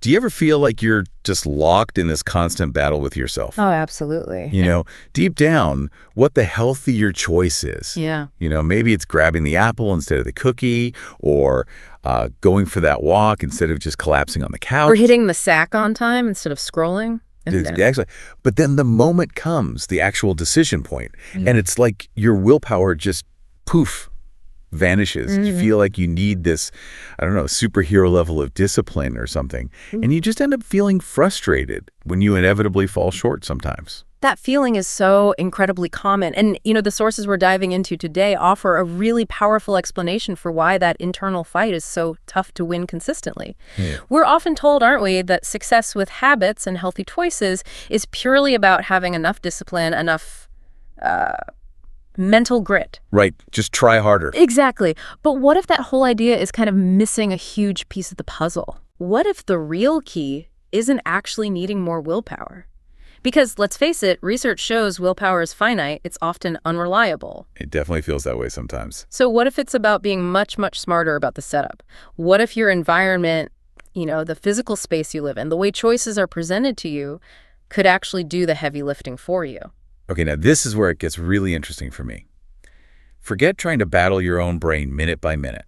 Do you ever feel like you're just locked in this constant battle with yourself? Oh, absolutely. Deep down, what the healthier choice is. Yeah. Maybe it's grabbing the apple instead of the cookie, or going for that walk instead of just collapsing on the couch. Or hitting the sack on time instead of scrolling. Actually, but then the moment comes, the actual decision point, and it's like your willpower just poof, vanishes. You feel like you need this, I don't know, superhero level of discipline or something, and you just end up feeling frustrated when you inevitably fall short sometimes. That feeling is so incredibly common. And, the sources we're diving into today offer a really powerful explanation for why that internal fight is so tough to win consistently. Yeah. We're often told, aren't we, that success with habits and healthy choices is purely about having enough discipline, enough mental grit. Right. Just try harder. Exactly. But what if that whole idea is kind of missing a huge piece of the puzzle? What if the real key isn't actually needing more willpower? Because, let's face it, research shows willpower is finite. It's often unreliable. It definitely feels that way sometimes. So what if it's about being much, much smarter about the setup? What if your environment, the physical space you live in, the way choices are presented to you, could actually do the heavy lifting for you? Okay, now this is where it gets really interesting for me. Forget trying to battle your own brain minute by minute.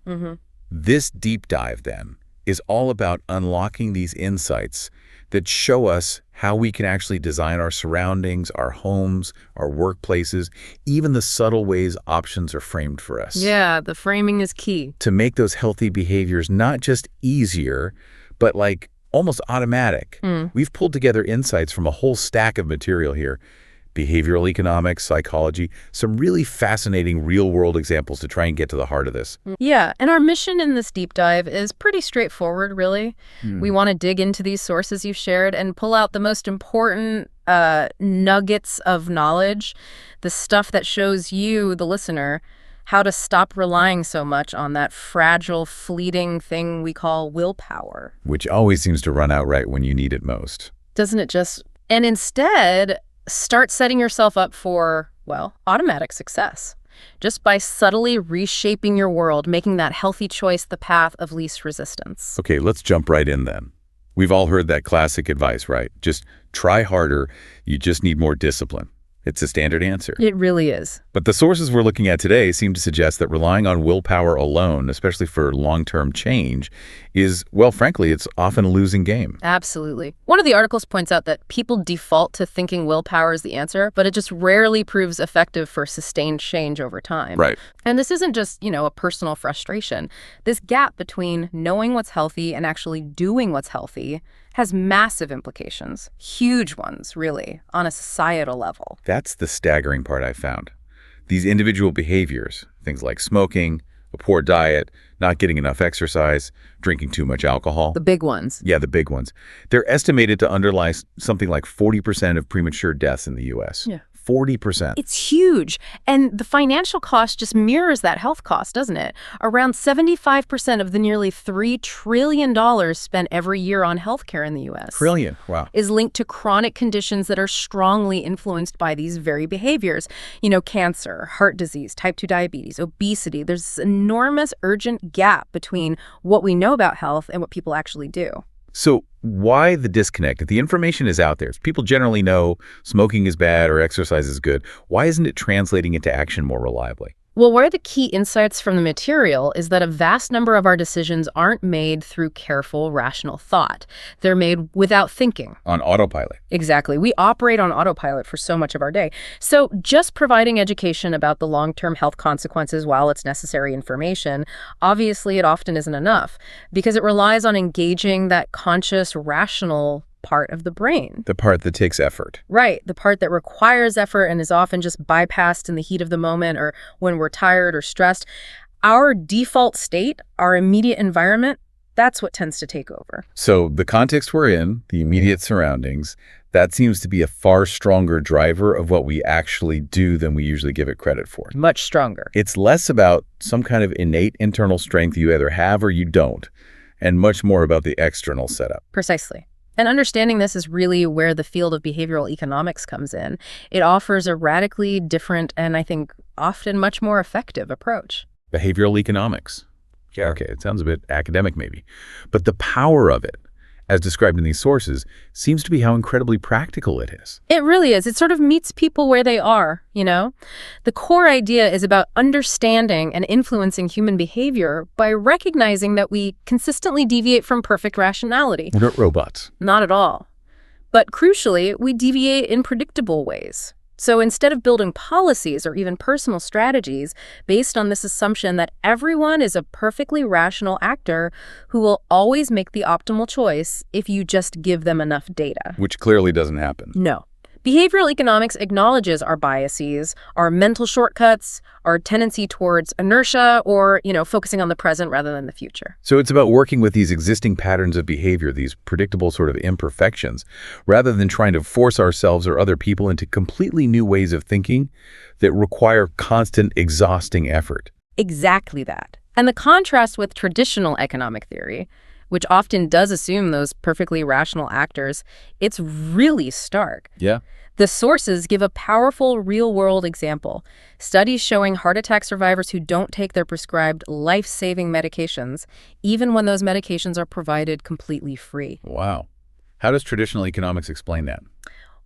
This deep dive, then, is all about unlocking these insights that show us how we can actually design our surroundings, our homes, our workplaces, even the subtle ways options are framed for us. Yeah, the framing is key. To make those healthy behaviors not just easier, but like almost automatic. We've pulled together insights from a whole stack of material here. Behavioral economics, psychology, some really fascinating real-world examples to try and get to the heart of this. Yeah, and our mission in this deep dive is pretty straightforward, really. We want to dig into these sources you've shared and pull out the most important nuggets of knowledge, the stuff that shows you, the listener, how to stop relying so much on that fragile, fleeting thing we call willpower. Which always seems to run out right when you need it most. Doesn't it just? And instead, start setting yourself up for, automatic success. Just by subtly reshaping your world, making that healthy choice the path of least resistance. Okay, let's jump right in then. We've all heard that classic advice, right? Just try harder. You just need more discipline. It's a standard answer. It really is. But the sources we're looking at today seem to suggest that relying on willpower alone, especially for long-term change, is, frankly, it's often a losing game. Absolutely. One of the articles points out that people default to thinking willpower is the answer, but it just rarely proves effective for sustained change over time. Right. And this isn't just, a personal frustration. This gap between knowing what's healthy and actually doing what's healthy has massive implications, huge ones, really, on a societal level. That's the staggering part I found. These individual behaviors, things like smoking, a poor diet, not getting enough exercise, drinking too much alcohol. The big ones. Yeah, the big ones. They're estimated to underlie something like 40% of premature deaths in the U.S. Yeah. 40%. It's huge. And the financial cost just mirrors that health cost, doesn't it? Around 75% of the nearly $3 trillion spent every year on healthcare in the U.S. Trillion, wow. Is linked to chronic conditions that are strongly influenced by these very behaviors. Cancer, heart disease, type 2 diabetes, obesity. There's this enormous urgent gap between what we know about health and what people actually do. So why the disconnect? If the information is out there, if people generally know smoking is bad or exercise is good, why isn't it translating into action more reliably? Well, one of the key insights from the material is that a vast number of our decisions aren't made through careful, rational thought. They're made without thinking. On autopilot. Exactly. We operate on autopilot for so much of our day. So just providing education about the long-term health consequences, while it's necessary information, obviously it often isn't enough because it relies on engaging that conscious, rational part of the brain. The part that takes effort. Right. The part that requires effort and is often just bypassed in the heat of the moment or when we're tired or stressed. Our default state, our immediate environment, that's what tends to take over. So the context we're in, the immediate surroundings, that seems to be a far stronger driver of what we actually do than we usually give it credit for. Much stronger. It's less about some kind of innate internal strength you either have or you don't, and much more about the external setup. Precisely. And understanding this is really where the field of behavioral economics comes in. It offers a radically different and I think often much more effective approach. Behavioral economics. Yeah, okay, it sounds a bit academic maybe. But the power of it, as described in these sources, seems to be how incredibly practical it is. It really is. It sort of meets people where they are, you know? The core idea is about understanding and influencing human behavior by recognizing that we consistently deviate from perfect rationality. We're not robots. Not at all. But crucially, we deviate in predictable ways. So instead of building policies or even personal strategies based on this assumption that everyone is a perfectly rational actor who will always make the optimal choice if you just give them enough data. Which clearly doesn't happen. No. Behavioral economics acknowledges our biases, our mental shortcuts, our tendency towards inertia, or, focusing on the present rather than the future. So it's about working with these existing patterns of behavior, these predictable sort of imperfections, rather than trying to force ourselves or other people into completely new ways of thinking that require constant, exhausting effort. Exactly that. And the contrast with traditional economic theory, which often does assume those perfectly rational actors, it's really stark. Yeah. The sources give a powerful real-world example. Studies showing heart attack survivors who don't take their prescribed life-saving medications, even when those medications are provided completely free. Wow. How does traditional economics explain that?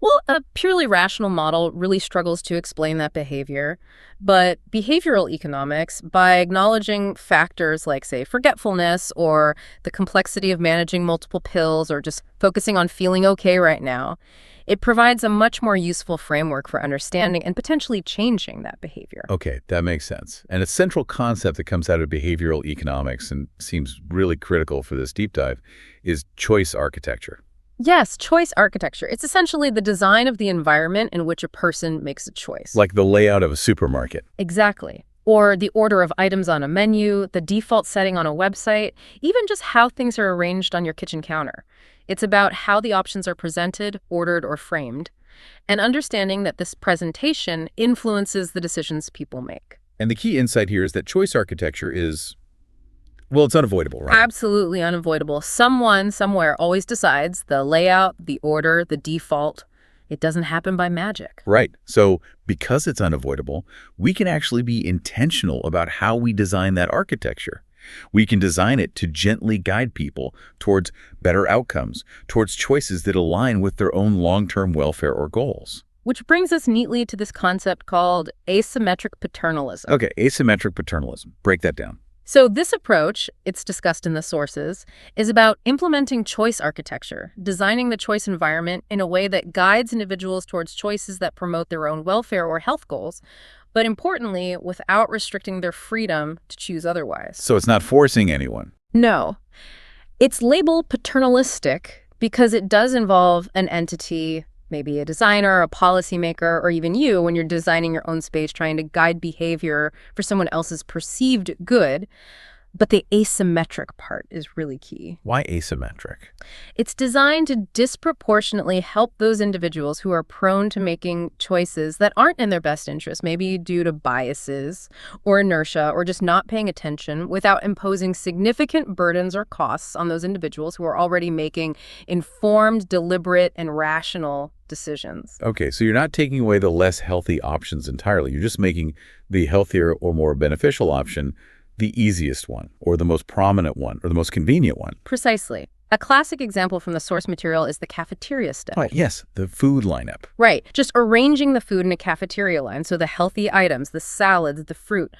Well, a purely rational model really struggles to explain that behavior. But behavioral economics, by acknowledging factors like, say, forgetfulness or the complexity of managing multiple pills or just focusing on feeling okay right now, it provides a much more useful framework for understanding and potentially changing that behavior. Okay, that makes sense. And a central concept that comes out of behavioral economics and seems really critical for this deep dive is choice architecture. Yes, choice architecture. It's essentially the design of the environment in which a person makes a choice. Like the layout of a supermarket. Exactly. Or the order of items on a menu, the default setting on a website, even just how things are arranged on your kitchen counter. It's about how the options are presented, ordered, or framed, and understanding that this presentation influences the decisions people make. And the key insight here is that choice architecture is, well, it's unavoidable, right? Absolutely unavoidable. Someone, somewhere always decides the layout, the order, the default. It doesn't happen by magic. Right. So because it's unavoidable, we can actually be intentional about how we design that architecture. We can design it to gently guide people towards better outcomes, towards choices that align with their own long-term welfare or goals. Which brings us neatly to this concept called asymmetric paternalism. Okay, asymmetric paternalism. Break that down. So this approach, it's discussed in the sources, is about implementing choice architecture, designing the choice environment in a way that guides individuals towards choices that promote their own welfare or health goals, but importantly, without restricting their freedom to choose otherwise. So it's not forcing anyone. No. It's labeled paternalistic because it does involve an entity, maybe a designer, a policymaker, or even you when you're designing your own space, trying to guide behavior for someone else's perceived good. But the asymmetric part is really key. Why asymmetric? It's designed to disproportionately help those individuals who are prone to making choices that aren't in their best interest, maybe due to biases or inertia or just not paying attention, without imposing significant burdens or costs on those individuals who are already making informed, deliberate, and rational decisions. Okay, so you're not taking away the less healthy options entirely. You're just making the healthier or more beneficial option the easiest one, or the most prominent one, or the most convenient one. Precisely. A classic example from the source material is the cafeteria step. Oh, yes, the food lineup. Right. Just arranging the food in a cafeteria line so the healthy items, the salads, the fruit,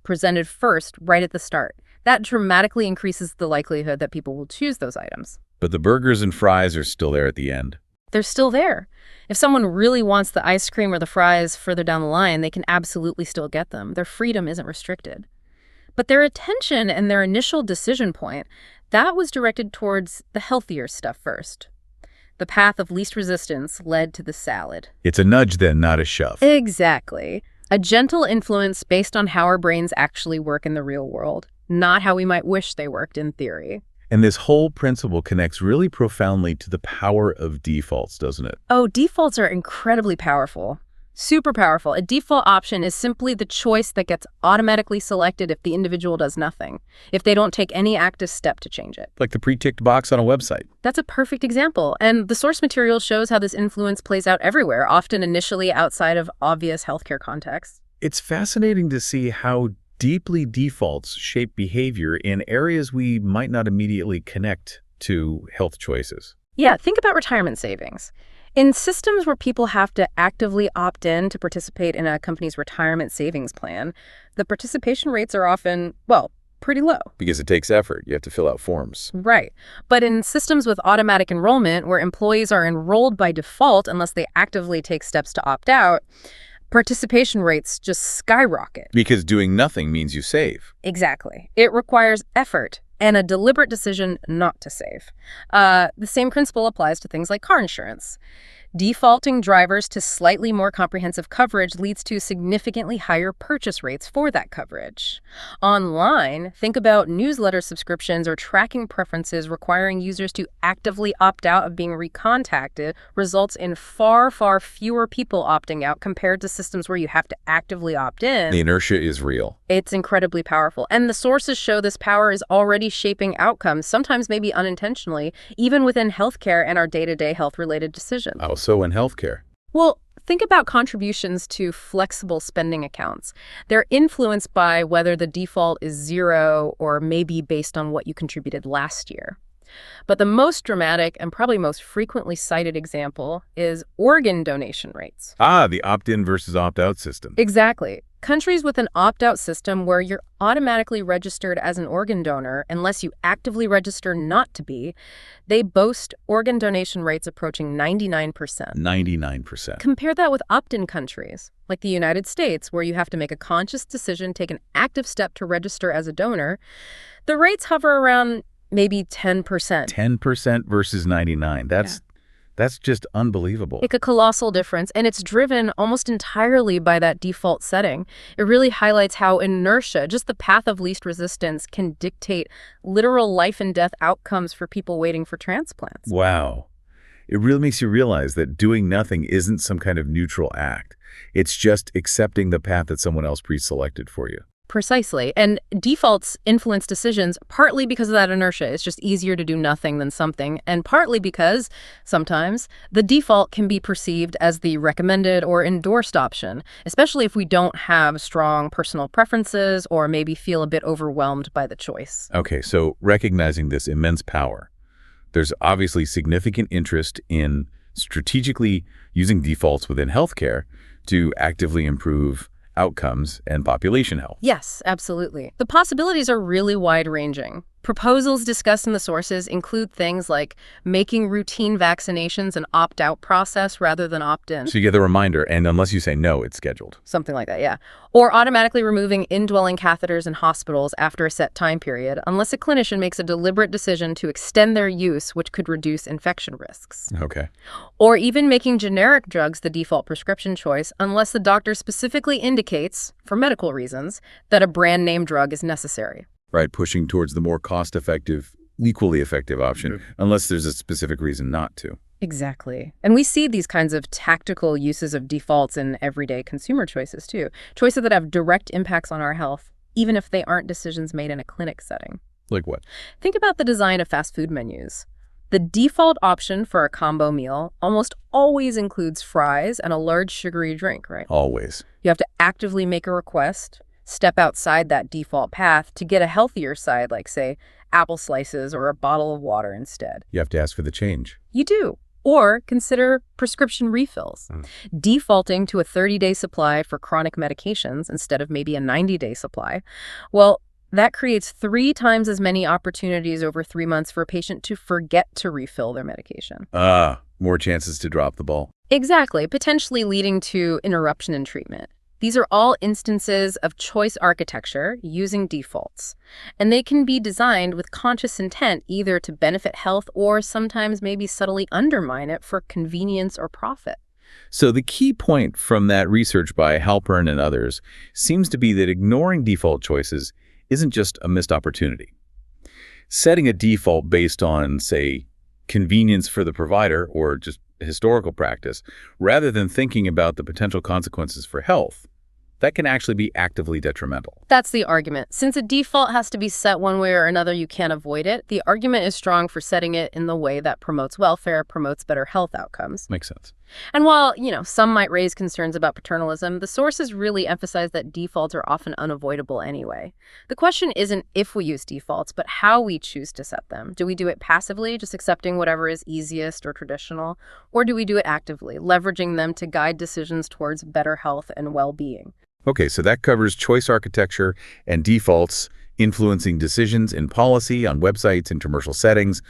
presented first right at the start. That dramatically increases the likelihood that people will choose those items. But the burgers and fries are still there at the end. They're still there. If someone really wants the ice cream or the fries further down the line, they can absolutely still get them. Their freedom isn't restricted. But their attention and their initial decision point, that was directed towards the healthier stuff first. The path of least resistance led to the salad. It's a nudge then, not a shove. Exactly. A gentle influence based on how our brains actually work in the real world, not how we might wish they worked in theory. And this whole principle connects really profoundly to the power of defaults, doesn't it? Oh, defaults are incredibly powerful. Super powerful. A default option is simply the choice that gets automatically selected if the individual does nothing, if they don't take any active step to change it. Like the pre-ticked box on a website. That's a perfect example. And the source material shows how this influence plays out everywhere, often initially outside of obvious healthcare contexts. It's fascinating to see how deeply defaults shape behavior in areas we might not immediately connect to health choices. Yeah, think about retirement savings. In systems where people have to actively opt in to participate in a company's retirement savings plan, the participation rates are often, well, pretty low. Because it takes effort. You have to fill out forms. Right. But in systems with automatic enrollment, where employees are enrolled by default unless they actively take steps to opt out, participation rates just skyrocket. Because doing nothing means you save. Exactly. It requires effort and a deliberate decision not to save. The same principle applies to things like car insurance. Defaulting drivers to slightly more comprehensive coverage leads to significantly higher purchase rates for that coverage. Online, think about newsletter subscriptions or tracking preferences requiring users to actively opt out of being recontacted results in far, far fewer people opting out compared to systems where you have to actively opt in. The inertia is real. It's incredibly powerful. And the sources show this power is already shaping outcomes, sometimes maybe unintentionally, even within healthcare and our day-to-day health-related decisions. Also in healthcare. Well, think about contributions to flexible spending accounts. They're influenced by whether the default is 0 or maybe based on what you contributed last year. But the most dramatic and probably most frequently cited example is organ donation rates. The opt-in versus opt-out system. Exactly. Countries with an opt-out system where you're automatically registered as an organ donor unless you actively register not to be, they boast organ donation rates approaching 99%. 99%. Compare that with opt-in countries, like the United States, where you have to make a conscious decision, take an active step to register as a donor. The rates hover around maybe 10%. 10% versus 99. That's just unbelievable. Like a colossal difference, and it's driven almost entirely by that default setting. It really highlights how inertia, just the path of least resistance, can dictate literal life and death outcomes for people waiting for transplants. Wow. It really makes you realize that doing nothing isn't some kind of neutral act. It's just accepting the path that someone else pre-selected for you. Precisely. And defaults influence decisions partly because of that inertia. It's just easier to do nothing than something, and partly because sometimes the default can be perceived as the recommended or endorsed option, especially if we don't have strong personal preferences or maybe feel a bit overwhelmed by the choice. Okay, so recognizing this immense power, there's obviously significant interest in strategically using defaults within healthcare to actively improve outcomes and population health. Yes, absolutely. The possibilities are really wide-ranging. Proposals discussed in the sources include things like making routine vaccinations an opt-out process rather than opt-in. So you get the reminder, and unless you say no, it's scheduled. Something like that, yeah. Or automatically removing indwelling catheters in hospitals after a set time period, unless a clinician makes a deliberate decision to extend their use, which could reduce infection risks. Okay. Or even making generic drugs the default prescription choice, unless the doctor specifically indicates, for medical reasons, that a brand-name drug is necessary. Right, pushing towards the more cost-effective, equally effective option, unless there's a specific reason not to. Exactly. And we see these kinds of tactical uses of defaults in everyday consumer choices, too. Choices that have direct impacts on our health, even if they aren't decisions made in a clinic setting. Like what? Think about the design of fast food menus. The default option for a combo meal almost always includes fries and a large sugary drink, right? Always. You have to actively make a request, step outside that default path to get a healthier side, like, say, apple slices or a bottle of water instead. You have to ask for the change. You do. Or consider prescription refills. Defaulting to a 30-day supply for chronic medications instead of maybe a 90-day supply. Well, that creates 3 times as many opportunities over 3 months for a patient to forget to refill their medication. More chances to drop the ball. Exactly, potentially leading to interruption in treatment. These are all instances of choice architecture using defaults, and they can be designed with conscious intent either to benefit health or sometimes maybe subtly undermine it for convenience or profit. So the key point from that research by Halpern and others seems to be that ignoring default choices isn't just a missed opportunity. Setting a default based on, say, convenience for the provider or just historical practice, rather than thinking about the potential consequences for health, that can actually be actively detrimental. That's the argument. Since a default has to be set one way or another, you can't avoid it. The argument is strong for setting it in the way that promotes welfare, promotes better health outcomes. Makes sense. And while, some might raise concerns about paternalism, the sources really emphasize that defaults are often unavoidable anyway. The question isn't if we use defaults, but how we choose to set them. Do we do it passively, just accepting whatever is easiest or traditional? Or do we do it actively, leveraging them to guide decisions towards better health and well-being? Okay, so that covers choice architecture and defaults influencing decisions in policy, on websites, and commercial settings.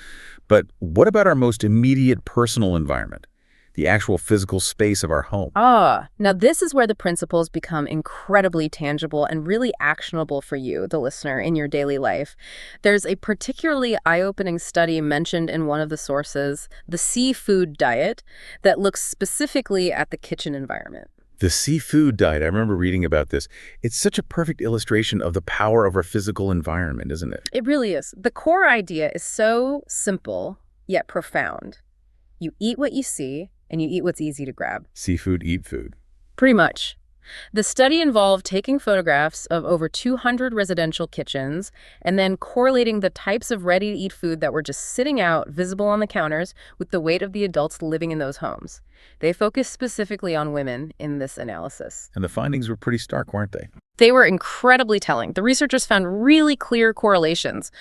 But what about our most immediate personal environment? The actual physical space of our home. Now this is where the principles become incredibly tangible and really actionable for you, the listener, in your daily life. There's a particularly eye-opening study mentioned in one of the sources, the seafood diet, that looks specifically at the kitchen environment. The seafood diet, I remember reading about this. It's such a perfect illustration of the power of our physical environment, isn't it? It really is. The core idea is so simple, yet profound. You eat what you see, and you eat what's easy to grab. Seafood, eat food. Pretty much. The study involved taking photographs of over 200 residential kitchens and then correlating the types of ready-to-eat food that were just sitting out, visible on the counters, with the weight of the adults living in those homes. They focused specifically on women in this analysis. And the findings were pretty stark, weren't they? They were incredibly telling. The researchers found really clear correlations.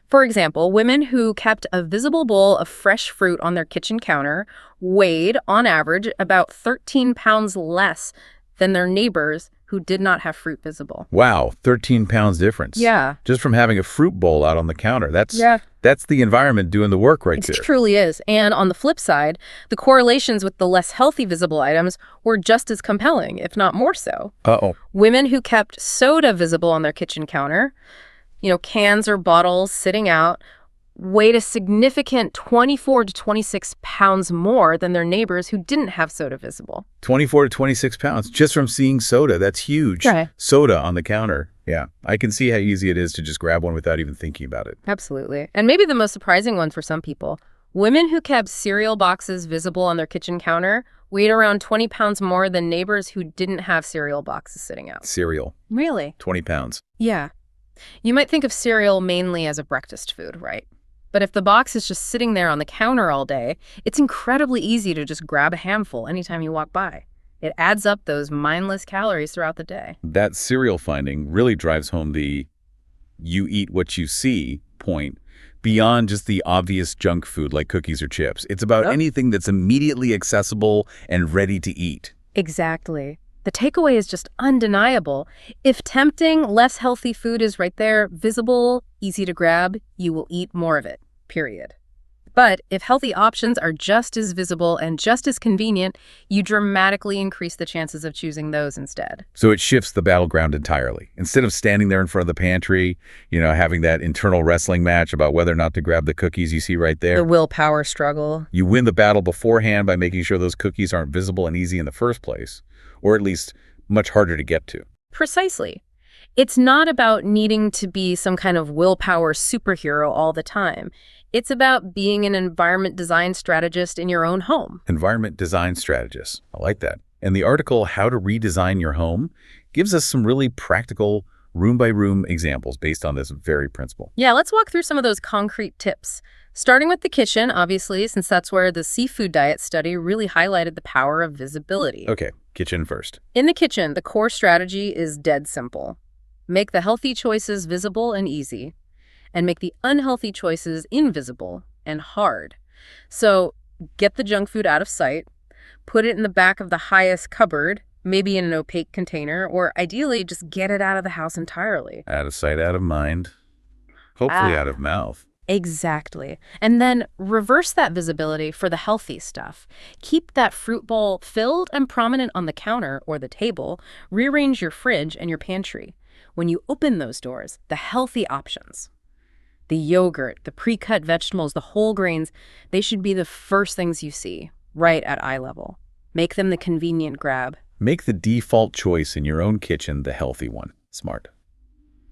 For example, women who kept a visible bowl of fresh fruit on their kitchen counter weighed, on average, about 13 pounds less than their neighbors who did not have fruit visible. Wow, 13 pounds difference. Yeah. Just from having a fruit bowl out on the counter. That's the environment doing the work right there. It truly is. And on the flip side, the correlations with the less healthy visible items were just as compelling, if not more so. Uh-oh. Women who kept soda visible on their kitchen counter, cans or bottles sitting out, weighed a significant 24 to 26 pounds more than their neighbors who didn't have soda visible. 24 to 26 pounds just from seeing soda. That's huge. Right. Soda on the counter. Yeah, I can see how easy it is to just grab one without even thinking about it. Absolutely. And maybe the most surprising one for some people, women who kept cereal boxes visible on their kitchen counter weighed around 20 pounds more than neighbors who didn't have cereal boxes sitting out. Cereal. Really? 20 pounds. Yeah. You might think of cereal mainly as a breakfast food, right? But if the box is just sitting there on the counter all day, it's incredibly easy to just grab a handful anytime you walk by. It adds up those mindless calories throughout the day. That cereal finding really drives home the you eat what you see point beyond just the obvious junk food like cookies or chips. It's about anything that's immediately accessible and ready to eat. Exactly. The takeaway is just undeniable. If tempting, less healthy food is right there, visible, easy to grab, you will eat more of it, period. But if healthy options are just as visible and just as convenient, you dramatically increase the chances of choosing those instead. So it shifts the battleground entirely. Instead of standing there in front of the pantry, having that internal wrestling match about whether or not to grab the cookies you see right there. The willpower struggle. You win the battle beforehand by making sure those cookies aren't visible and easy in the first place, or at least much harder to get to. Precisely. It's not about needing to be some kind of willpower superhero all the time. It's about being an environment design strategist in your own home. Environment design strategist. I like that. And the article, How to Redesign Your Home, gives us some really practical room-by-room examples based on this very principle. Yeah, let's walk through some of those concrete tips. Starting with the kitchen, obviously, since that's where the seafood diet study really highlighted the power of visibility. Okay, kitchen first. In the kitchen, the core strategy is dead simple. Make the healthy choices visible and easy, and make the unhealthy choices invisible and hard. So get the junk food out of sight, put it in the back of the highest cupboard, maybe in an opaque container, or ideally just get it out of the house entirely. Out of sight, out of mind. Hopefully out of mouth. Exactly. And then reverse that visibility for the healthy stuff. Keep that fruit bowl filled and prominent on the counter or the table. Rearrange your fridge and your pantry. When you open those doors, the healthy options, the yogurt, the pre-cut vegetables, the whole grains, they should be the first things you see, right at eye level. Make them the convenient grab. Make the default choice in your own kitchen the healthy one. Smart.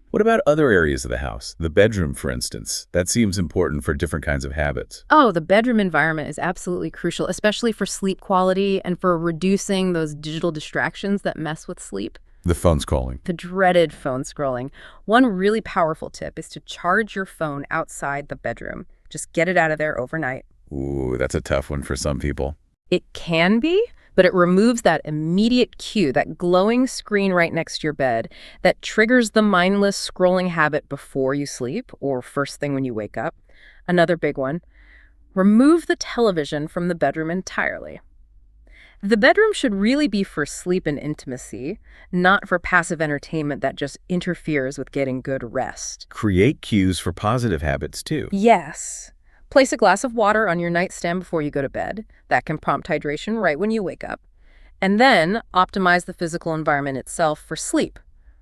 What about other areas of the house? The bedroom, for instance. That seems important for different kinds of habits. Oh, the bedroom environment is absolutely crucial, especially for sleep quality and for reducing those digital distractions that mess with sleep. The phone scrolling. The dreaded phone scrolling. One really powerful tip is to charge your phone outside the bedroom. Just get it out of there overnight. Ooh, that's a tough one for some people. It can be, but it removes that immediate cue, that glowing screen right next to your bed that triggers the mindless scrolling habit before you sleep or first thing when you wake up. Another big one, remove the television from the bedroom entirely. The bedroom should really be for sleep and intimacy, not for passive entertainment that just interferes with getting good rest. Create cues for positive habits, too. Yes. Place a glass of water on your nightstand before you go to bed. That can prompt hydration right when you wake up. And then optimize the physical environment itself for sleep.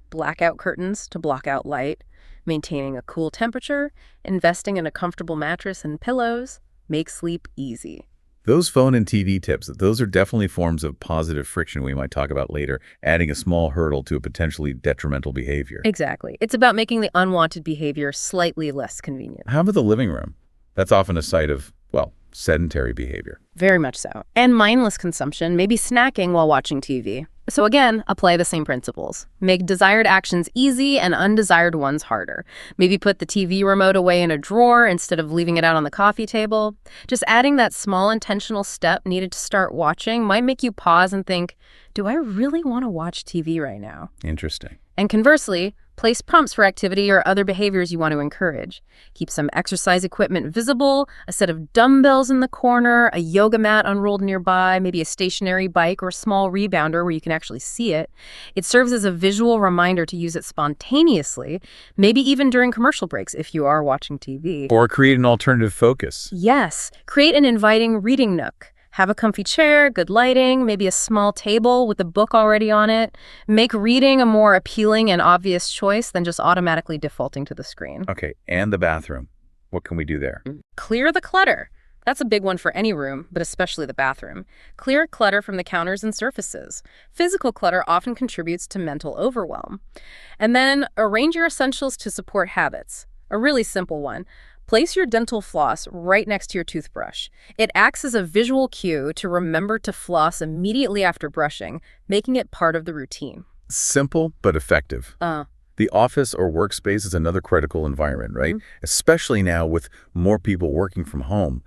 Blackout curtains to block out light, maintaining a cool temperature, investing in a comfortable mattress and pillows. Make sleep easy. Those phone and TV tips, those are definitely forms of positive friction we might talk about later, adding a small hurdle to a potentially detrimental behavior. Exactly. It's about making the unwanted behavior slightly less convenient. How about the living room? That's often a site of, well, sedentary behavior. Very much so. And mindless consumption, maybe snacking while watching TV. So again, apply the same principles. Make desired actions easy and undesired ones harder. Maybe put the TV remote away in a drawer instead of leaving it out on the coffee table. Just adding that small intentional step needed to start watching might make you pause and think, do I really want to watch TV right now? Interesting. And conversely, place prompts for activity or other behaviors you want to encourage. Keep some exercise equipment visible, a set of dumbbells in the corner, a yoga mat unrolled nearby, maybe a stationary bike or a small rebounder where you can actually see it. It serves as a visual reminder to use it spontaneously, maybe even during commercial breaks if you are watching TV. Or create an alternative focus. Yes, create an inviting reading nook. Have a comfy chair, good lighting, maybe a small table with a book already on it. Make reading a more appealing and obvious choice than just automatically defaulting to the screen. Okay, and the bathroom. What can we do there? Clear the clutter. That's a big one for any room, but especially the bathroom. Clear clutter from the counters and surfaces. Physical clutter often contributes to mental overwhelm. And then arrange your essentials to support habits. A really simple one. Place your dental floss right next to your toothbrush. It acts as a visual cue to remember to floss immediately after brushing, making it part of the routine. Simple, but effective. The office or workspace is another critical environment, right? Especially now with more people working from home.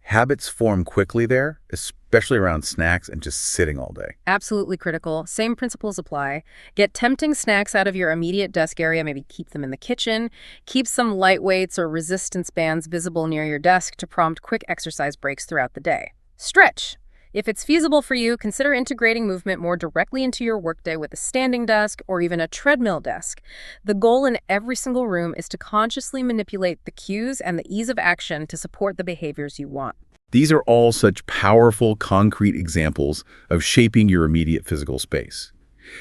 Habits form quickly there, especially around snacks and just sitting all day. Absolutely critical. Same principles apply. Get tempting snacks out of your immediate desk area, maybe keep them in the kitchen. Keep some lightweights or resistance bands visible near your desk to prompt quick exercise breaks throughout the day. Stretch. If it's feasible for you, consider integrating movement more directly into your workday with a standing desk or even a treadmill desk. The goal in every single room is to consciously manipulate the cues and the ease of action to support the behaviors you want. These are all such powerful, concrete examples of shaping your immediate physical space.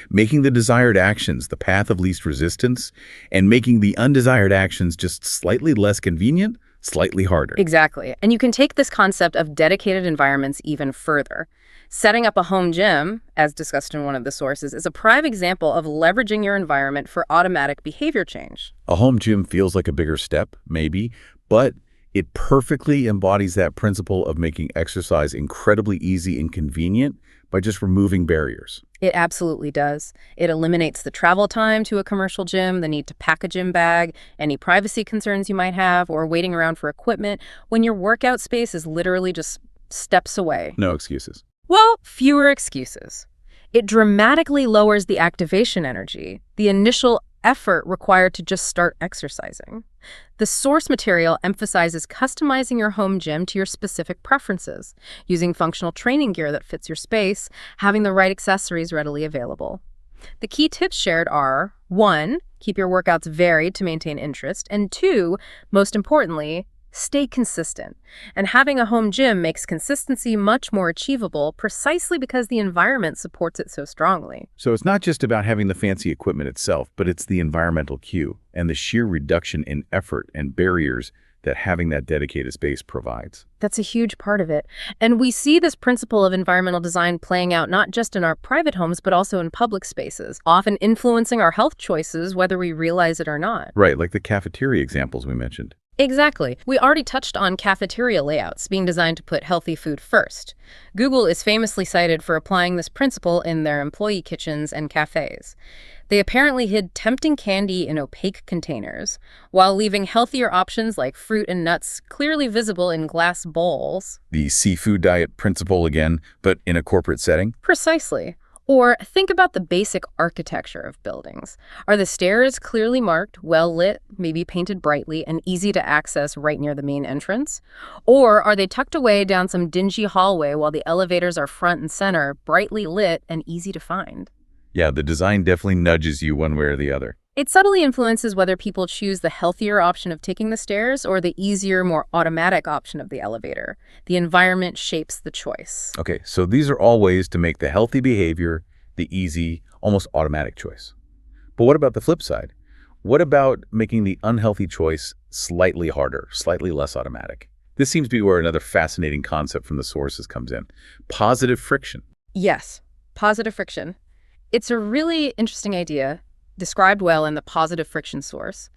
Making the desired actions the path of least resistance, and making the undesired actions just slightly less convenient, slightly harder. Exactly. And you can take this concept of dedicated environments even further. Setting up a home gym, as discussed in one of the sources, is a prime example of leveraging your environment for automatic behavior change. A home gym feels like a bigger step, maybe, but it perfectly embodies that principle of making exercise incredibly easy and convenient by just removing barriers. It absolutely does. It eliminates the travel time to a commercial gym, the need to pack a gym bag, any privacy concerns you might have, or waiting around for equipment when your workout space is literally just steps away. No excuses. Well, fewer excuses. It dramatically lowers the activation energy, the initial effort required to just start exercising. The source material emphasizes customizing your home gym to your specific preferences, using functional training gear that fits your space, having the right accessories readily available. The key tips shared are, 1, keep your workouts varied to maintain interest, and 2, most importantly, stay consistent. And having a home gym makes consistency much more achievable precisely because the environment supports it so strongly. So it's not just about having the fancy equipment itself, but it's the environmental cue and the sheer reduction in effort and barriers that having that dedicated space provides. That's a huge part of it. And we see this principle of environmental design playing out not just in our private homes, but also in public spaces, often influencing our health choices whether we realize it or not. Right, like the cafeteria examples we mentioned. Exactly. We already touched on cafeteria layouts being designed to put healthy food first. Google is famously cited for applying this principle in their employee kitchens and cafes. They apparently hid tempting candy in opaque containers, while leaving healthier options like fruit and nuts clearly visible in glass bowls. The seafood diet principle again, but in a corporate setting? Precisely. Or think about the basic architecture of buildings. Are the stairs clearly marked, well lit, maybe painted brightly, and easy to access right near the main entrance? Or are they tucked away down some dingy hallway while the elevators are front and center, brightly lit and easy to find? Yeah, the design definitely nudges you one way or the other. It subtly influences whether people choose the healthier option of taking the stairs or the easier, more automatic option of the elevator. The environment shapes the choice. Okay, so these are all ways to make the healthy behavior the easy, almost automatic choice. But what about the flip side? What about making the unhealthy choice slightly harder, slightly less automatic? This seems to be where another fascinating concept from the sources comes in. Positive friction. Yes, positive friction. It's a really interesting idea, described well in the positive friction source.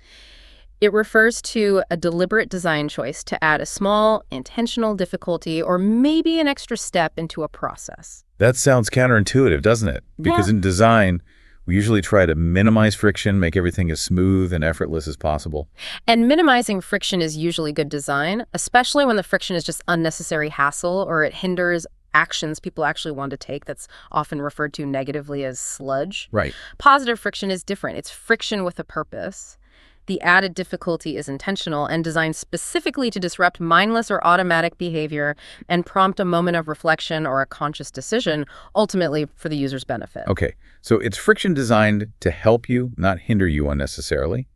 It refers to a deliberate design choice to add a small, intentional difficulty or maybe an extra step into a process. That sounds counterintuitive, doesn't it? Because in design, we usually try to minimize friction, make everything as smooth and effortless as possible. And minimizing friction is usually good design, especially when the friction is just unnecessary hassle or it hinders actions people actually want to take. That's often referred to negatively as sludge. Right. Positive friction is different. It's friction with a purpose. The added difficulty is intentional and designed specifically to disrupt mindless or automatic behavior and prompt a moment of reflection or a conscious decision, ultimately for the user's benefit. Okay, so it's friction designed to help you, not hinder you unnecessarily.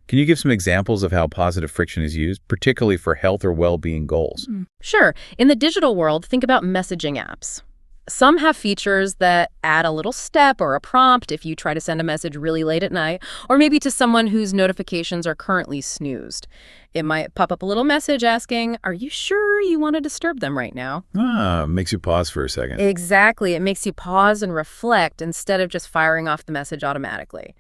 Can you give some examples of how positive friction is used, particularly for health or well-being goals? Sure. In the digital world, think about messaging apps. Some have features that add a little step or a prompt if you try to send a message really late at night, or maybe to someone whose notifications are currently snoozed. It might pop up a little message asking, "Are you sure you want to disturb them right now?" Makes you pause for a second. Exactly. It makes you pause and reflect instead of just firing off the message automatically.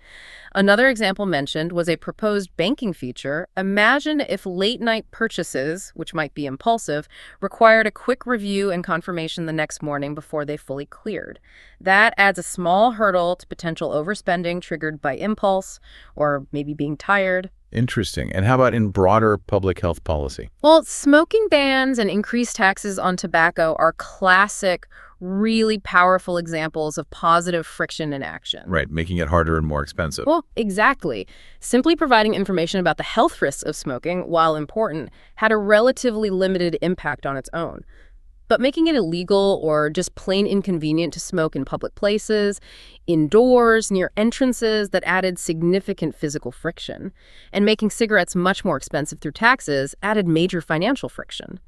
Another example mentioned was a proposed banking feature. Imagine if late-night purchases, which might be impulsive, required a quick review and confirmation the next morning before they fully cleared. That adds a small hurdle to potential overspending triggered by impulse or maybe being tired. Interesting. And how about in broader public health policy? Well, smoking bans and increased taxes on tobacco are classic, really powerful examples of positive friction in action. Right, making it harder and more expensive. Well, exactly. Simply providing information about the health risks of smoking, while important, had a relatively limited impact on its own. But making it illegal or just plain inconvenient to smoke in public places, indoors, near entrances, that added significant physical friction. And making cigarettes much more expensive through taxes added major financial friction.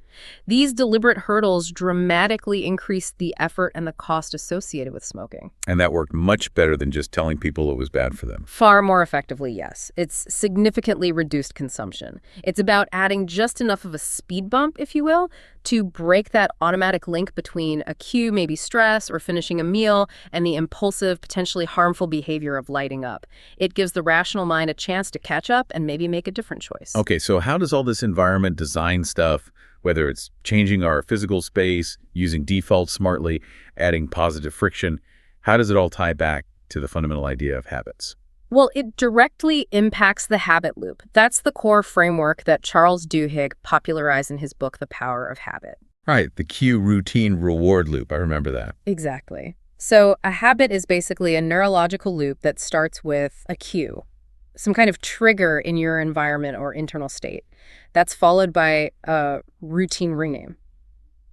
These deliberate hurdles dramatically increased the effort and the cost associated with smoking. And that worked much better than just telling people it was bad for them. Far more effectively, yes. It's significantly reduced consumption. It's about adding just enough of a speed bump, if you will, to break that automatic link between a cue, maybe stress or finishing a meal, and the impulsive, potentially harmful behavior of lighting up. It gives the rational mind a chance to catch up and maybe make a different choice. Okay, so how does all this environment design stuff, whether it's changing our physical space, using defaults smartly, adding positive friction, how does it all tie back to the fundamental idea of habits? Well, it directly impacts the habit loop. That's the core framework that Charles Duhigg popularized in his book, The Power of Habit. Right, the cue, routine, reward loop. I remember that. Exactly. So a habit is basically a neurological loop that starts with a cue, some kind of trigger in your environment or internal state. That's followed by a routine rename,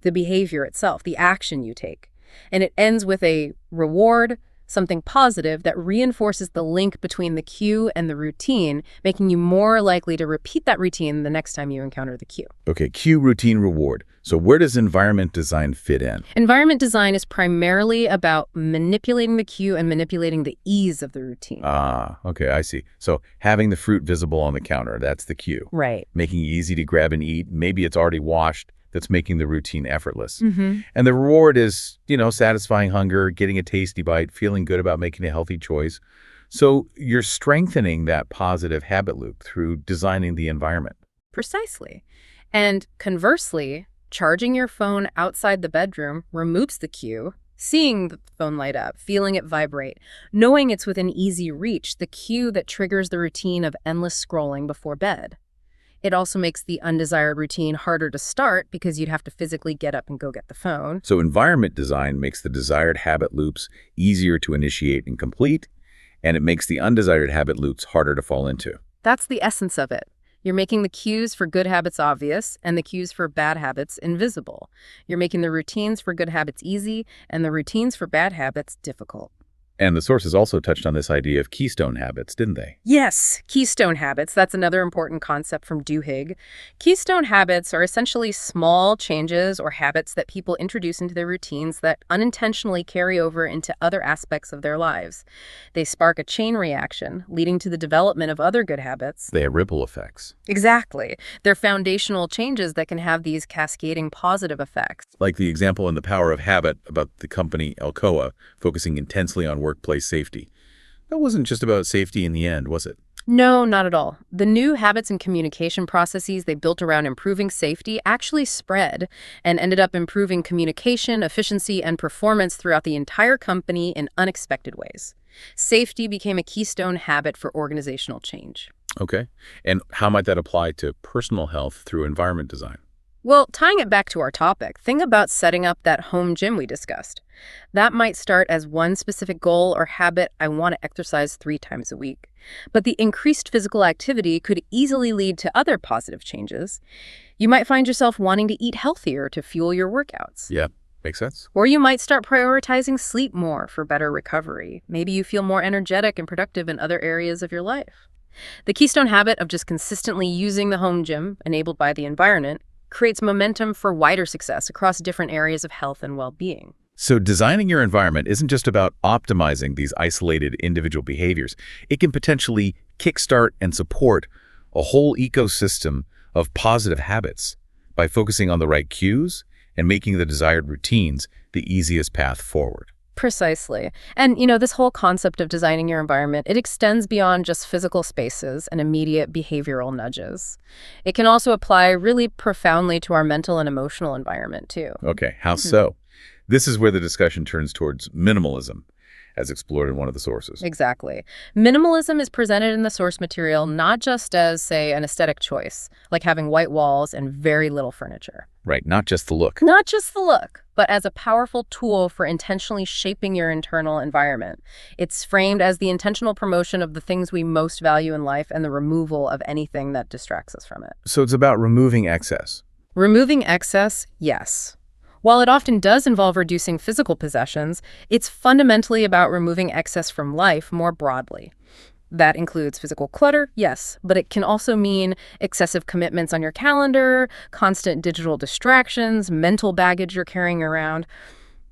the behavior itself, the action you take. And it ends with a reward, something positive that reinforces the link between the cue and the routine, making you more likely to repeat that routine the next time you encounter the cue. Okay, cue, routine, reward. So where does environment design fit in? Environment design is primarily about manipulating the cue and manipulating the ease of the routine. Okay, I see. So having the fruit visible on the counter, that's the cue. Right. Making it easy to grab and eat. Maybe it's already washed. That's making the routine effortless. Mm-hmm. And the reward is, satisfying hunger, getting a tasty bite, feeling good about making a healthy choice. So you're strengthening that positive habit loop through designing the environment. Precisely. And conversely, charging your phone outside the bedroom removes the cue. Seeing the phone light up, feeling it vibrate, knowing it's within easy reach, the cue that triggers the routine of endless scrolling before bed. It also makes the undesired routine harder to start because you'd have to physically get up and go get the phone. So environment design makes the desired habit loops easier to initiate and complete, and it makes the undesired habit loops harder to fall into. That's the essence of it. You're making the cues for good habits obvious and the cues for bad habits invisible. You're making the routines for good habits easy and the routines for bad habits difficult. And the sources also touched on this idea of keystone habits, didn't they? Yes, keystone habits. That's another important concept from Duhigg. Keystone habits are essentially small changes or habits that people introduce into their routines that unintentionally carry over into other aspects of their lives. They spark a chain reaction, leading to the development of other good habits. They have ripple effects. Exactly. They're foundational changes that can have these cascading positive effects. Like the example in The Power of Habit about the company Alcoa focusing intensely on workplace safety. That wasn't just about safety in the end, was it? No, not at all. The new habits and communication processes they built around improving safety actually spread and ended up improving communication, efficiency, and performance throughout the entire company in unexpected ways. Safety became a keystone habit for organizational change. Okay. And how might that apply to personal health through environment design? Well, tying it back to our topic, think about setting up that home gym we discussed. That might start as one specific goal or habit: I want to exercise 3 times a week. But the increased physical activity could easily lead to other positive changes. You might find yourself wanting to eat healthier to fuel your workouts. Yeah, makes sense. Or you might start prioritizing sleep more for better recovery. Maybe you feel more energetic and productive in other areas of your life. The keystone habit of just consistently using the home gym, enabled by the environment, creates momentum for wider success across different areas of health and well-being. So designing your environment isn't just about optimizing these isolated individual behaviors. It can potentially kickstart and support a whole ecosystem of positive habits by focusing on the right cues and making the desired routines the easiest path forward. Precisely. And, this whole concept of designing your environment, it extends beyond just physical spaces and immediate behavioral nudges. It can also apply really profoundly to our mental and emotional environment, too. Okay, how so? This is where the discussion turns towards minimalism, as explored in one of the sources. Exactly. Minimalism is presented in the source material not just as, say, an aesthetic choice, like having white walls and very little furniture. Right, not just the look. Not just the look, but as a powerful tool for intentionally shaping your internal environment. It's framed as the intentional promotion of the things we most value in life and the removal of anything that distracts us from it. So it's about removing excess. Removing excess, yes. While it often does involve reducing physical possessions, it's fundamentally about removing excess from life more broadly. That includes physical clutter, yes, but it can also mean excessive commitments on your calendar, constant digital distractions, mental baggage you're carrying around.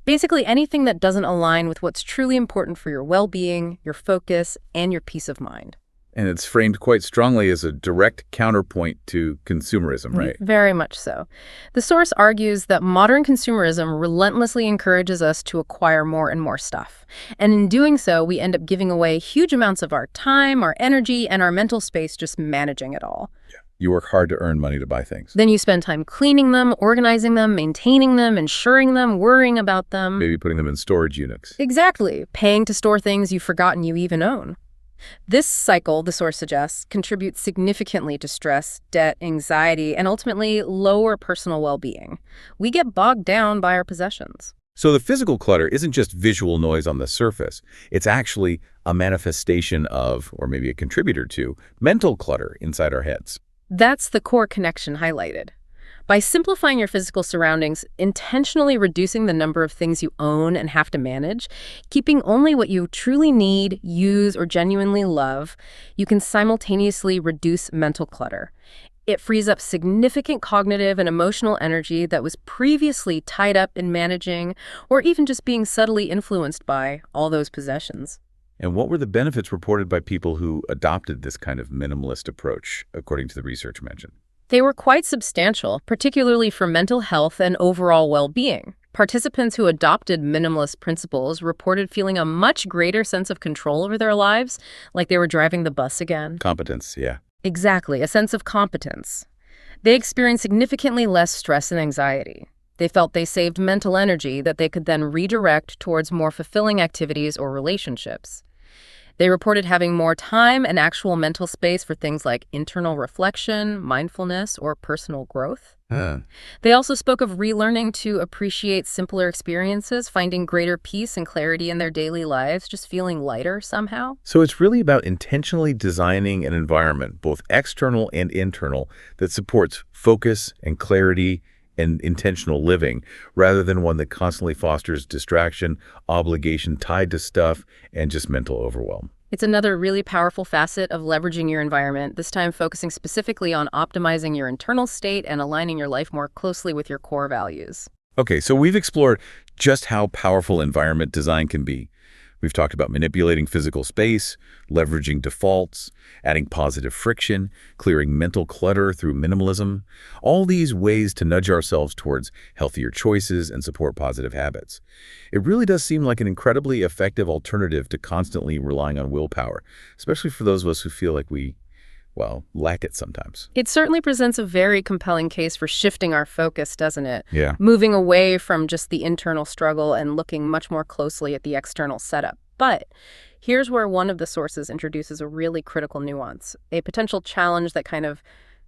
Basically anything that doesn't align with what's truly important for your well-being, your focus, and your peace of mind. And it's framed quite strongly as a direct counterpoint to consumerism, right? Very much so. The source argues that modern consumerism relentlessly encourages us to acquire more and more stuff. And in doing so, we end up giving away huge amounts of our time, our energy, and our mental space just managing it all. Yeah. You work hard to earn money to buy things. Then you spend time cleaning them, organizing them, maintaining them, insuring them, worrying about them. Maybe putting them in storage units. Exactly. Paying to store things you've forgotten you even own. This cycle, the source suggests, contributes significantly to stress, debt, anxiety, and ultimately lower personal well-being. We get bogged down by our possessions. So the physical clutter isn't just visual noise on the surface. It's actually a manifestation of, or maybe a contributor to, mental clutter inside our heads. That's the core connection highlighted. By simplifying your physical surroundings, intentionally reducing the number of things you own and have to manage, keeping only what you truly need, use, or genuinely love, you can simultaneously reduce mental clutter. It frees up significant cognitive and emotional energy that was previously tied up in managing or even just being subtly influenced by all those possessions. And what were the benefits reported by people who adopted this kind of minimalist approach, according to the research mentioned? They were quite substantial, particularly for mental health and overall well-being. Participants who adopted minimalist principles reported feeling a much greater sense of control over their lives, like they were driving the bus again. Competence, yeah. Exactly, a sense of competence. They experienced significantly less stress and anxiety. They felt they saved mental energy that they could then redirect towards more fulfilling activities or relationships. They reported having more time and actual mental space for things like internal reflection, mindfulness, or personal growth. They also spoke of relearning to appreciate simpler experiences, finding greater peace and clarity in their daily lives, just feeling lighter somehow. So it's really about intentionally designing an environment, both external and internal, that supports focus and clarity and intentional living, rather than one that constantly fosters distraction, obligation tied to stuff, and just mental overwhelm. It's another really powerful facet of leveraging your environment, this time focusing specifically on optimizing your internal state and aligning your life more closely with your core values. Okay, so we've explored just how powerful environment design can be. We've talked about manipulating physical space, leveraging defaults, adding positive friction, clearing mental clutter through minimalism, all these ways to nudge ourselves towards healthier choices and support positive habits. It really does seem like an incredibly effective alternative to constantly relying on willpower, especially for those of us who feel like we lack it sometimes. It certainly presents a very compelling case for shifting our focus, doesn't it? Yeah. Moving away from just the internal struggle and looking much more closely at the external setup. But here's where one of the sources introduces a really critical nuance, a potential challenge that kind of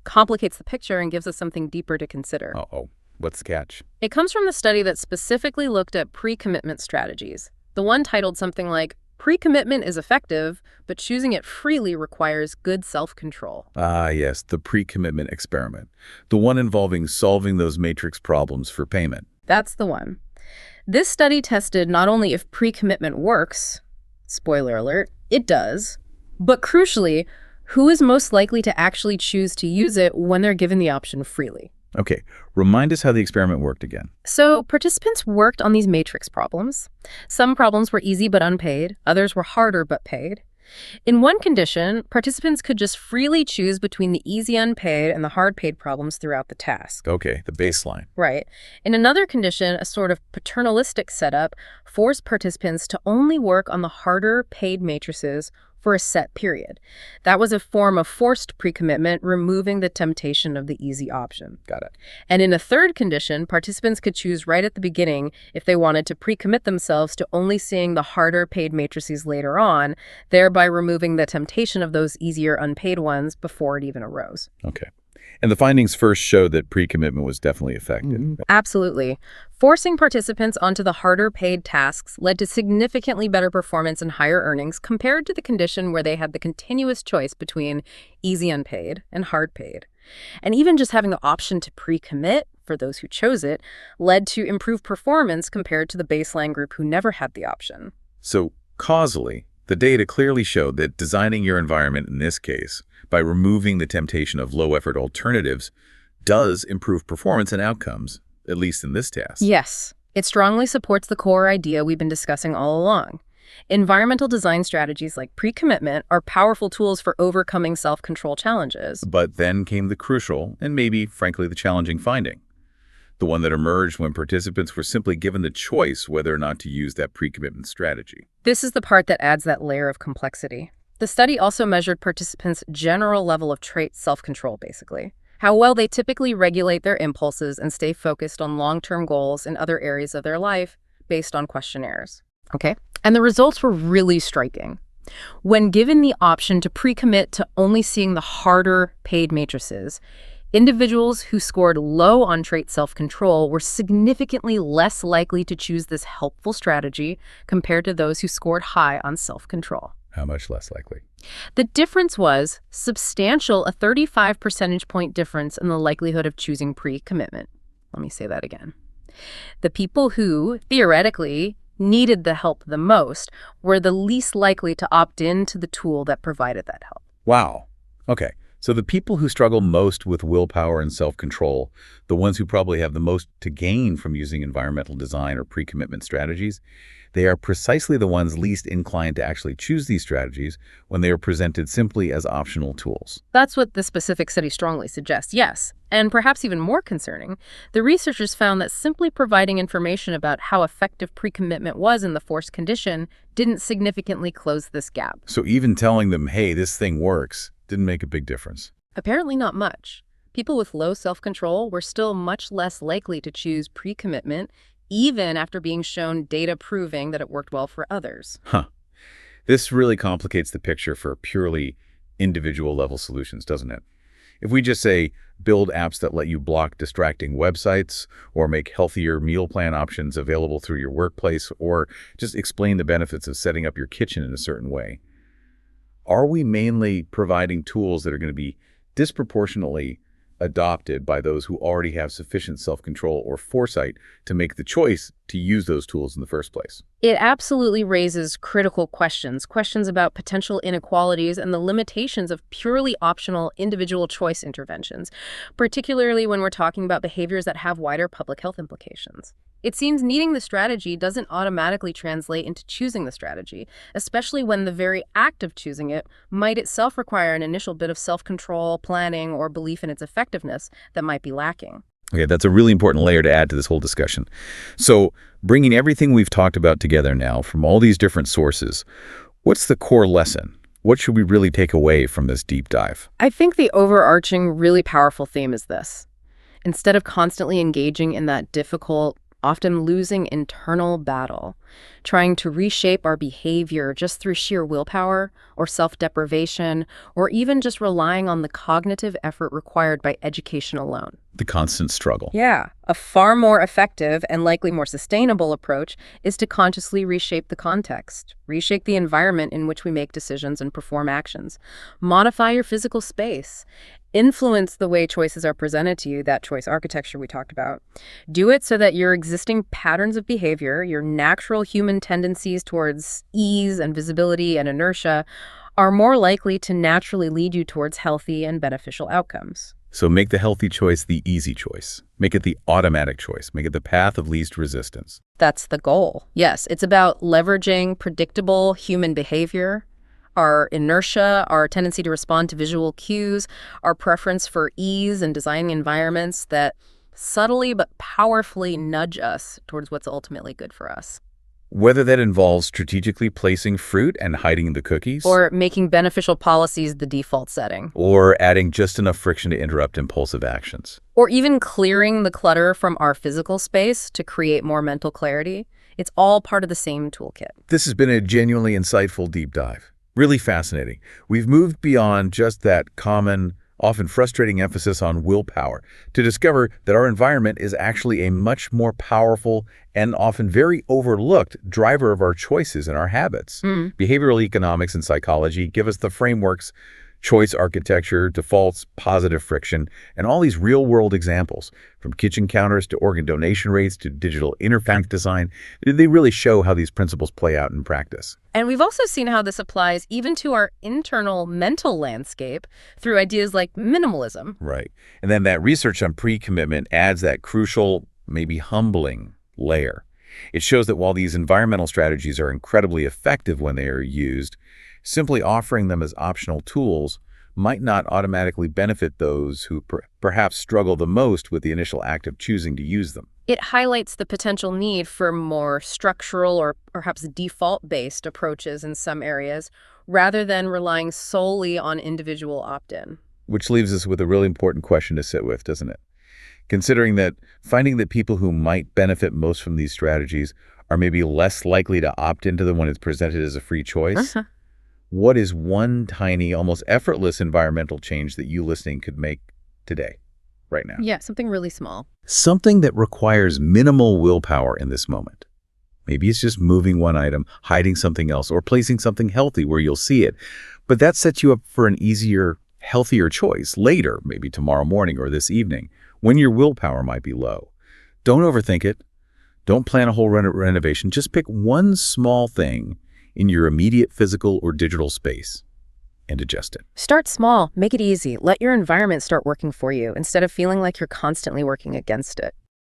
complicates the picture and gives us something deeper to consider. Uh-oh. What's the catch? It comes from the study that specifically looked at pre-commitment strategies. The one titled something like, "Pre-commitment is effective, but choosing it freely requires good self-control." Ah, yes, the pre-commitment experiment. The one involving solving those matrix problems for payment. That's the one. This study tested not only if pre-commitment works, spoiler alert, it does, but crucially, who is most likely to actually choose to use it when they're given the option freely. Okay, remind us how the experiment worked again. So participants worked on these matrix problems. Some problems were easy but unpaid, others were harder but paid. In one condition, participants could just freely choose between the easy unpaid and the hard paid problems throughout the task. Okay, the baseline. Right. In another condition, a sort of paternalistic setup forced participants to only work on the harder paid matrices for a set period. That was a form of forced pre-commitment, removing the temptation of the easy option. Got it. And in a third condition, participants could choose right at the beginning if they wanted to pre-commit themselves to only seeing the harder paid matrices later on, thereby removing the temptation of those easier unpaid ones before it even arose. Okay. And the findings first showed that pre-commitment was definitely effective. Absolutely. Forcing participants onto the harder paid tasks led to significantly better performance and higher earnings compared to the condition where they had the continuous choice between easy unpaid and hard paid. And even just having the option to pre-commit, for those who chose it, led to improved performance compared to the baseline group who never had the option. So, causally, the data clearly showed that designing your environment in this case, by removing the temptation of low-effort alternatives, does improve performance and outcomes, at least in this task. Yes, it strongly supports the core idea we've been discussing all along. Environmental design strategies like pre-commitment are powerful tools for overcoming self-control challenges. But then came the crucial, and maybe, frankly, the challenging finding. The one that emerged when participants were simply given the choice whether or not to use that pre-commitment strategy. This is the part that adds that layer of complexity. The study also measured participants' general level of trait self-control, basically. How well they typically regulate their impulses and stay focused on long-term goals in other areas of their life based on questionnaires. Okay? And the results were really striking. When given the option to pre-commit to only seeing the harder paid matrices, individuals who scored low on trait self-control were significantly less likely to choose this helpful strategy compared to those who scored high on self-control. How much less likely? The difference was substantial, a 35 percentage point difference in the likelihood of choosing pre-commitment. Let me say that again. The people who, theoretically, needed the help the most were the least likely to opt in to the tool that provided that help. Wow. Okay. So the people who struggle most with willpower and self-control, the ones who probably have the most to gain from using environmental design or pre-commitment strategies, they are precisely the ones least inclined to actually choose these strategies when they are presented simply as optional tools. That's what the specific study strongly suggests, yes. And perhaps even more concerning, the researchers found that simply providing information about how effective pre-commitment was in the forced condition didn't significantly close this gap. So even telling them, hey, this thing works, didn't make a big difference. Apparently not much. People with low self-control were still much less likely to choose pre-commitment, even after being shown data proving that it worked well for others. Huh. This really complicates the picture for purely individual level solutions, doesn't it? If we just say, build apps that let you block distracting websites, or make healthier meal plan options available through your workplace, or just explain the benefits of setting up your kitchen in a certain way, are we mainly providing tools that are going to be disproportionately adopted by those who already have sufficient self-control or foresight to make the choice to use those tools in the first place? It absolutely raises critical questions about potential inequalities and the limitations of purely optional individual choice interventions, particularly when we're talking about behaviors that have wider public health implications. It seems needing the strategy doesn't automatically translate into choosing the strategy, especially when the very act of choosing it might itself require an initial bit of self-control, planning, or belief in its effectiveness that might be lacking. Okay, that's a really important layer to add to this whole discussion. So, bringing everything we've talked about together now from all these different sources, what's the core lesson? What should we really take away from this deep dive? I think the overarching, really powerful theme is this. Instead of constantly engaging in that difficult, often losing internal battle, trying to reshape our behavior just through sheer willpower or self-deprivation, or even just relying on the cognitive effort required by education alone. The constant struggle. Yeah, a far more effective and likely more sustainable approach is to consciously reshape the context, reshape the environment in which we make decisions and perform actions, modify your physical space, influence the way choices are presented to you, that choice architecture we talked about. Do it so that your existing patterns of behavior, your natural human tendencies towards ease and visibility and inertia, are more likely to naturally lead you towards healthy and beneficial outcomes. So make the healthy choice the easy choice. Make it the automatic choice. Make it the path of least resistance. That's the goal. Yes, it's about leveraging predictable human behavior, our inertia, our tendency to respond to visual cues, our preference for ease and designing environments that subtly but powerfully nudge us towards what's ultimately good for us. Whether that involves strategically placing fruit and hiding the cookies, Or making beneficial policies the default setting. or adding just enough friction to interrupt impulsive actions. Or even clearing the clutter from our physical space to create more mental clarity. It's all part of the same toolkit. This has been a genuinely insightful deep dive. Really fascinating. We've moved beyond just that common, often frustrating emphasis on willpower to discover that our environment is actually a much more powerful and often very overlooked driver of our choices and our habits. Behavioral economics and psychology give us the frameworks, choice architecture, defaults, positive friction, and all these real-world examples, from kitchen counters to organ donation rates to digital interface design. They really show how these principles play out in practice. And we've also seen how this applies even to our internal mental landscape through ideas like minimalism. Right. And then that research on pre-commitment adds that crucial, maybe humbling layer. It shows that while these environmental strategies are incredibly effective when they are used, simply offering them as optional tools might not automatically benefit those who perhaps struggle the most with the initial act of choosing to use them. It highlights the potential need for more structural or perhaps default-based approaches in some areas, rather than relying solely on individual opt-in. Which leaves us with a really important question to sit with, doesn't it? Considering that finding that people who might benefit most from these strategies are maybe less likely to opt into them when it's presented as a free choice, what is one tiny, almost effortless environmental change that you listening could make today, right now? Yeah, something really small. Something that requires minimal willpower in this moment. Maybe it's just moving one item, hiding something else, or placing something healthy where you'll see it. But that sets you up for an easier, healthier choice later, maybe tomorrow morning or this evening, when your willpower might be low. Don't overthink it. Don't plan a whole renovation. Just pick one small thing in your immediate physical or digital space and adjust it. Start small. Make it easy. Let your environment start working for you instead of feeling like you're constantly working against it.